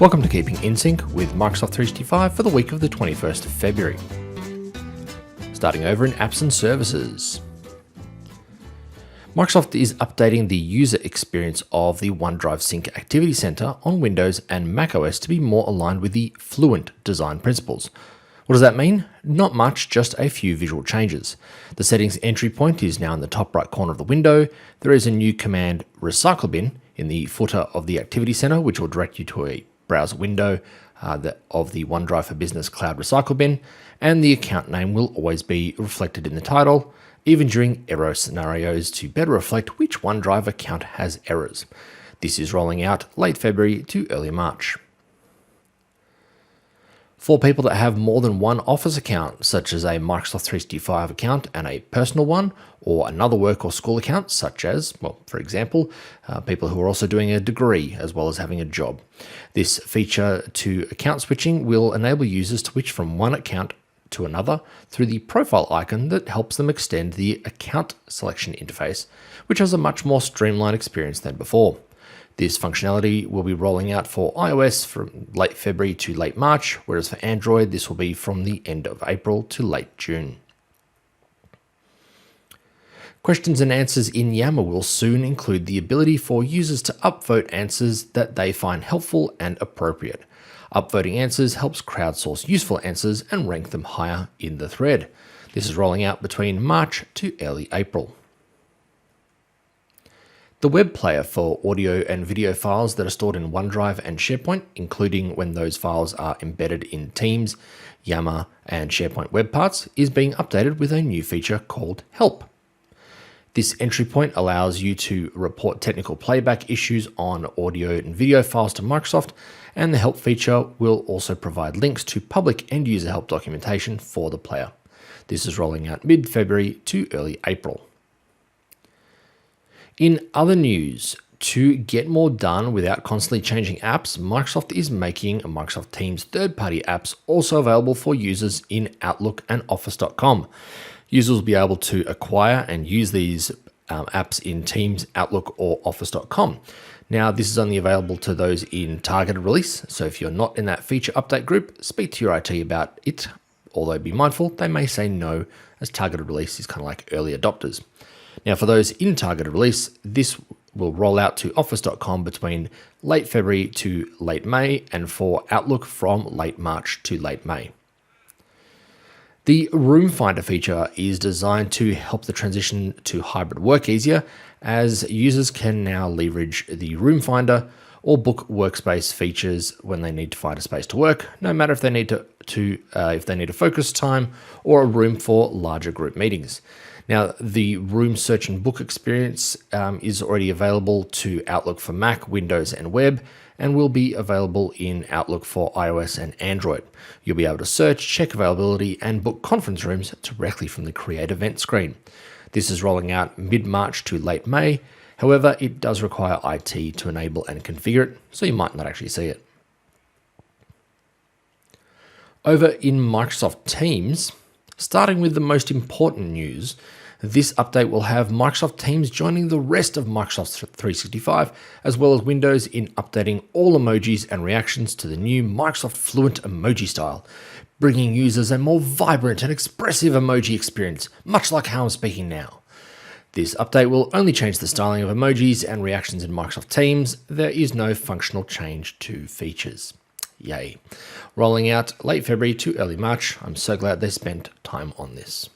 Welcome to Keeping in Sync with Microsoft 365 for the week of the 21st of February. Starting over in Apps and Services. Microsoft is updating the user experience of the OneDrive Sync Activity Center on Windows and macOS to be more aligned with the Fluent design principles. What does that mean? Not much, just a few visual changes. The settings entry point is now in the top right corner of the window. There is a new command recycle bin in the footer of the Activity Center, which will direct you to a browser window of the OneDrive for Business Cloud Recycle Bin, and the account name will always be reflected in the title, even during error scenarios to better reflect which OneDrive account has errors. This is rolling out late February to early March. For people that have more than one Office account, such as a Microsoft 365 account and a personal one, or another work or school account, such as, well, for example, people who are also doing a degree as well as having a job. This feature to account switching will enable users to switch from one account to another through the profile icon that helps them extend the account selection interface, which has a much more streamlined experience than before. This functionality will be rolling out for iOS from late February to late March, whereas for Android, this will be from the end of April to late June. Questions and answers in Yammer will soon include the ability for users to upvote answers that they find helpful and appropriate. Upvoting answers helps crowdsource useful answers and rank them higher in the thread. This is rolling out between March to early April. The web player for audio and video files that are stored in OneDrive and SharePoint, including when those files are embedded in Teams, Yammer, and SharePoint web parts, is being updated with a new feature called Help. This entry point allows you to report technical playback issues on audio and video files to Microsoft, and the Help feature will also provide links to public and user help documentation for the player. This is rolling out mid-February to early April. In other news, to get more done without constantly changing apps, Microsoft is making Microsoft Teams third-party apps also available for users in Outlook and Office.com. Users will be able to acquire and use these apps in Teams, Outlook, or Office.com. Now, this is only available to those in targeted release, so if you're not in that feature update group, speak to your IT about it, although be mindful, they may say no, as targeted release is kind of like early adopters. Now, for those in targeted release, this will roll out to Office.com between late February to late May, and for Outlook from late March to late May. The Room Finder feature is designed to help the transition to hybrid work easier, as users can now leverage the Room Finder or book workspace features when they need to find a space to work, no matter if they need if they need a focus time or a room for larger group meetings. Now, the room search and book experience is already available to Outlook for Mac, Windows, and web, and will be available in Outlook for iOS and Android. You'll be able to search, check availability, and book conference rooms directly from the Create Event screen. This is rolling out mid-March to late May. However, it does require IT to enable and configure it, so you might not actually see it. Over in Microsoft Teams, starting with the most important news, this update will have Microsoft Teams joining the rest of Microsoft 365, as well as Windows in updating all emojis and reactions to the new Microsoft Fluent emoji style, bringing users a more vibrant and expressive emoji experience, much like how I'm speaking now. This update will only change the styling of emojis and reactions in Microsoft Teams. There is no functional change to features. Yay. Rolling out late February to early March. I'm so glad they spent time on this.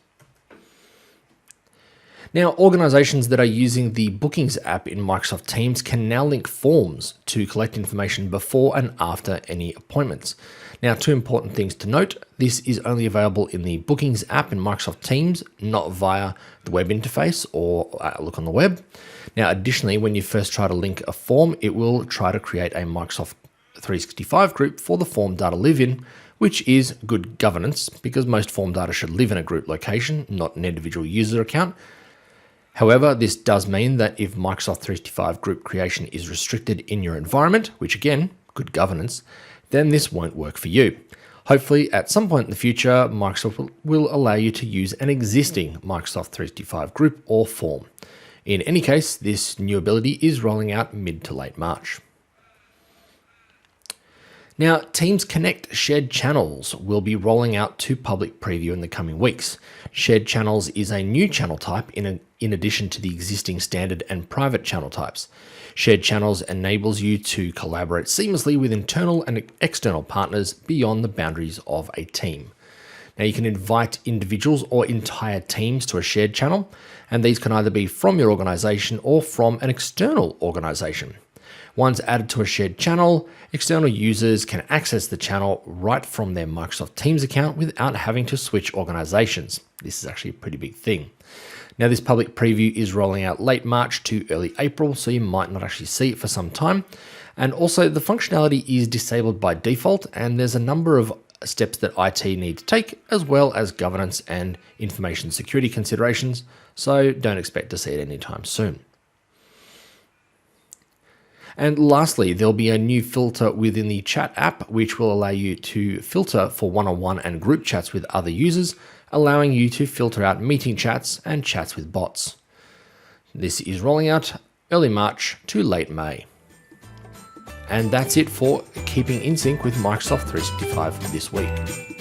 Now, organizations that are using the Bookings app in Microsoft Teams can now link forms to collect information before and after any appointments. Now, two important things to note. This is only available in the Bookings app in Microsoft Teams, not via the web interface or Outlook on the web. Now, additionally, when you first try to link a form, it will try to create a Microsoft 365 group for the form data live in, which is good governance because most form data should live in a group location, not an individual user account. However, this does mean that if Microsoft 365 group creation is restricted in your environment, which again, good governance, then this won't work for you. Hopefully, at some point in the future, Microsoft will allow you to use an existing Microsoft 365 group or form. In any case, this new ability is rolling out mid to late March. Now, Teams Connect shared channels will be rolling out to public preview in the coming weeks. Shared channels is a new channel type in addition to the existing standard and private channel types. Shared channels enables you to collaborate seamlessly with internal and external partners beyond the boundaries of a team. Now, you can invite individuals or entire teams to a shared channel, and these can either be from your organization or from an external organization. Once added to a shared channel, external users can access the channel right from their Microsoft Teams account without having to switch organizations. This is actually a pretty big thing. Now, this public preview is rolling out late March to early April, so you might not actually see it for some time. And also, the functionality is disabled by default, and there's a number of steps that IT need to take, as well as governance and information security considerations, so don't expect to see it anytime soon. And lastly, there'll be a new filter within the chat app, which will allow you to filter for one-on-one and group chats with other users, allowing you to filter out meeting chats and chats with bots. This is rolling out early March to late May. And that's it for keeping in sync with Microsoft 365 this week.